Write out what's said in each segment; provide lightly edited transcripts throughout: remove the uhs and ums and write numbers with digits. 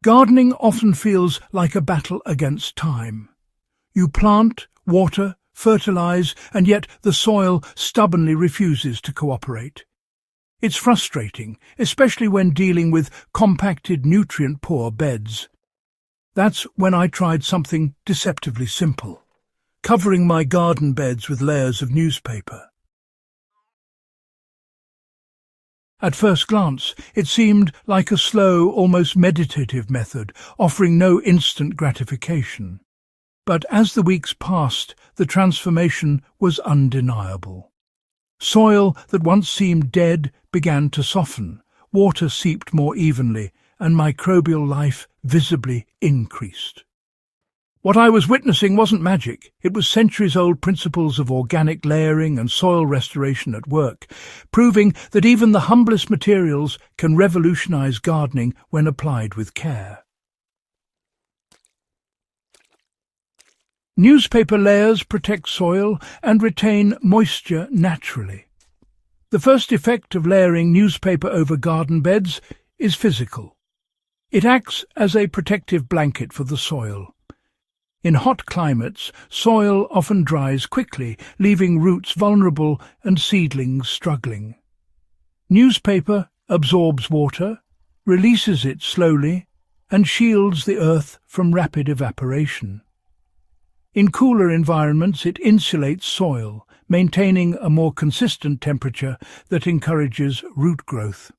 Gardening often feels like a battle against time. You plant, water, fertilize, and yet the soil stubbornly refuses to cooperate. It's frustrating, especially when dealing with compacted, nutrient-poor beds. That's when I tried something deceptively simple, covering my garden beds with layers of newspaper. At first glance, it seemed like a slow, almost meditative method, offering no instant gratification. But as the weeks passed, the transformation was undeniable. Soil that once seemed dead began to soften, water seeped more evenly, and microbial life visibly increased. What I was witnessing wasn't magic. It was centuries-old principles of organic layering and soil restoration at work, proving that even the humblest materials can revolutionize gardening when applied with care. Newspaper layers protect soil and retain moisture naturally. The first effect of layering newspaper over garden beds is physical. It acts as a protective blanket for the soil. In hot climates, soil often dries quickly, leaving roots vulnerable and seedlings struggling. Newspaper absorbs water, releases it slowly, and shields the earth from rapid evaporation. In cooler environments, it insulates soil, maintaining a more consistent temperature that encourages root growth.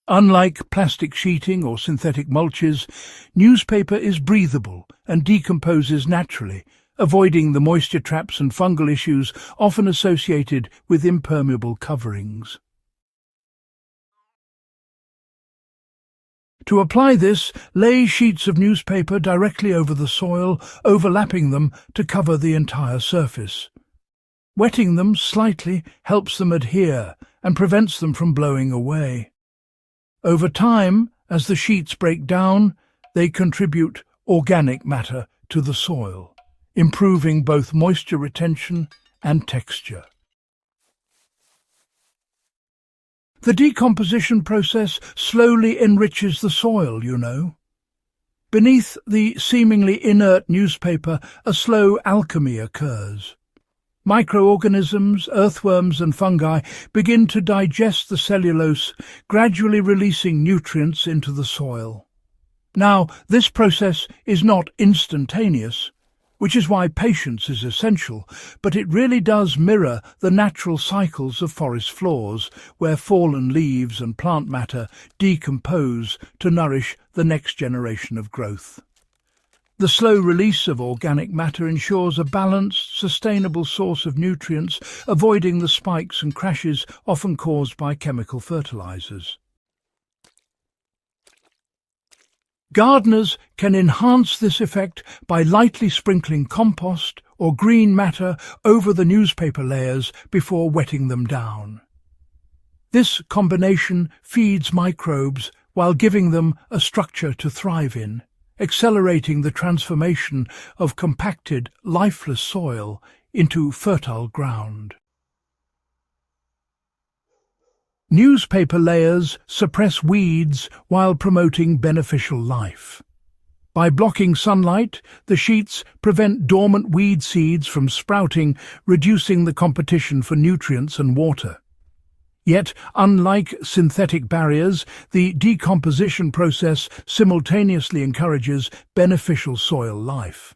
Unlike plastic sheeting or synthetic mulches, newspaper is breathable and decomposes naturally, avoiding the moisture traps and fungal issues often associated with impermeable coverings. To apply this, lay sheets of newspaper directly over the soil, overlapping them to cover the entire surface. Wetting them slightly helps them adhere and prevents them from blowing away. Over time, as the sheets break down, they contribute organic matter to the soil, improving both moisture retention and texture. The decomposition process slowly enriches the soil, you know. Beneath the seemingly inert newspaper, a slow alchemy occurs. Microorganisms, earthworms and fungi begin to digest the cellulose, gradually releasing nutrients into the soil. Now, this process is not instantaneous, which is why patience is essential, but it really does mirror the natural cycles of forest floors, where fallen leaves and plant matter decompose to nourish the next generation of growth. The slow release of organic matter ensures a balanced, sustainable source of nutrients, avoiding the spikes and crashes often caused by chemical fertilizers. Gardeners can enhance this effect by lightly sprinkling compost or green matter over the newspaper layers before wetting them down. This combination feeds microbes while giving them a structure to thrive in, accelerating the transformation of compacted, lifeless soil into fertile ground. Newspaper layers suppress weeds while promoting beneficial life. By blocking sunlight, the sheets prevent dormant weed seeds from sprouting, reducing the competition for nutrients and water. Yet, unlike synthetic barriers, the decomposition process simultaneously encourages beneficial soil life.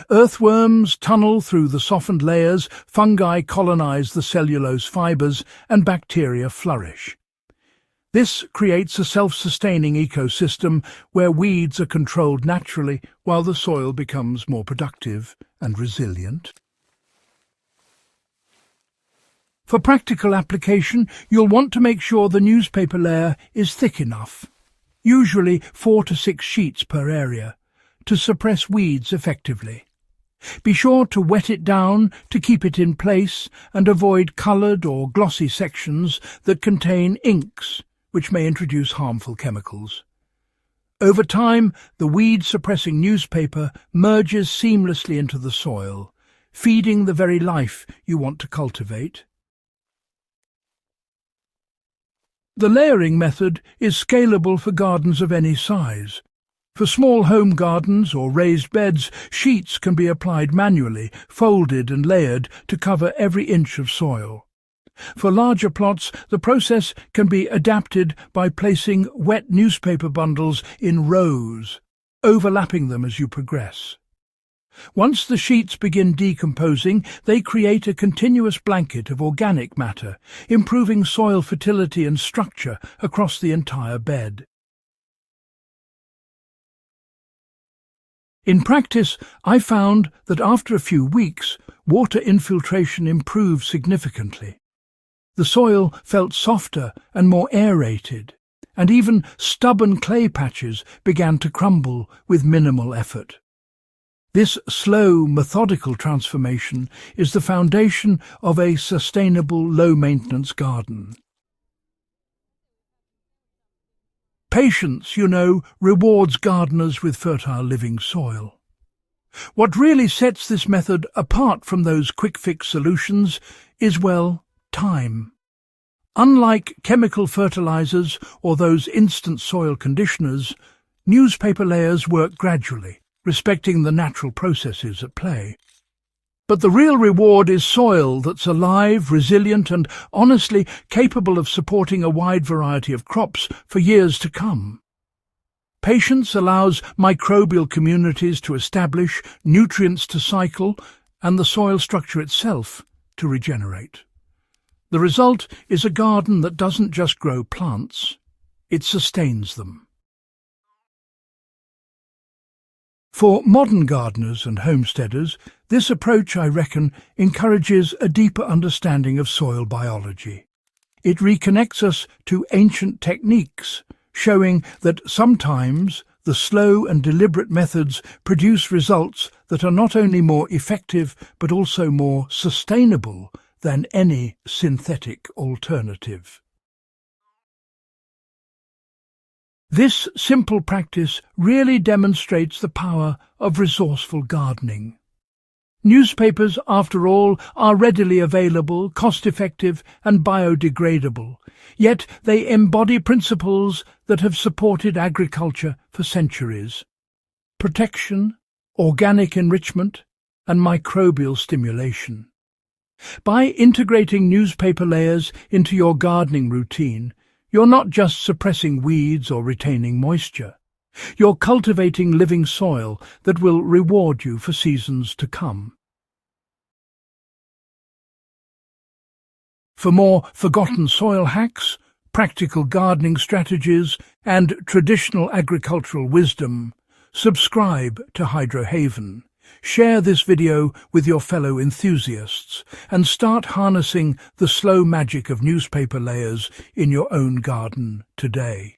Earthworms tunnel through the softened layers, fungi colonize the cellulose fibers, and bacteria flourish. This creates a self-sustaining ecosystem where weeds are controlled naturally while the soil becomes more productive and resilient. For practical application, you'll want to make sure the newspaper layer is thick enough, usually 4 to 6 sheets per area, to suppress weeds effectively. Be sure to wet it down to keep it in place and avoid coloured or glossy sections that contain inks, which may introduce harmful chemicals. Over time, the weed-suppressing newspaper merges seamlessly into the soil, feeding the very life you want to cultivate. The layering method is scalable for gardens of any size. For small home gardens or raised beds, sheets can be applied manually, folded and layered to cover every inch of soil. For larger plots, the process can be adapted by placing wet newspaper bundles in rows, overlapping them as you progress. Once the sheets begin decomposing, they create a continuous blanket of organic matter, improving soil fertility and structure across the entire bed. In practice, I found that after a few weeks, water infiltration improved significantly. The soil felt softer and more aerated, and even stubborn clay patches began to crumble with minimal effort. This slow, methodical transformation is the foundation of a sustainable, low-maintenance garden. Patience, rewards gardeners with fertile living soil. What really sets this method apart from those quick-fix solutions is, time. Unlike chemical fertilizers or those instant soil conditioners, newspaper layers work gradually, respecting the natural processes at play. But the real reward is soil that's alive, resilient, and honestly capable of supporting a wide variety of crops for years to come. Patience allows microbial communities to establish, nutrients to cycle, and the soil structure itself to regenerate. The result is a garden that doesn't just grow plants, it sustains them. For modern gardeners and homesteaders, this approach, I reckon, encourages a deeper understanding of soil biology. It reconnects us to ancient techniques, showing that sometimes the slow and deliberate methods produce results that are not only more effective but also more sustainable than any synthetic alternative. This simple practice really demonstrates the power of resourceful gardening. Newspapers, after all, are readily available, cost-effective and biodegradable, yet they embody principles that have supported agriculture for centuries. Protection, organic enrichment and microbial stimulation. By integrating newspaper layers into your gardening routine, you're not just suppressing weeds or retaining moisture. You're cultivating living soil that will reward you for seasons to come. For more forgotten soil hacks, practical gardening strategies, and traditional agricultural wisdom, subscribe to HydroHaven. Share this video with your fellow enthusiasts and start harnessing the slow magic of newspaper layers in your own garden today.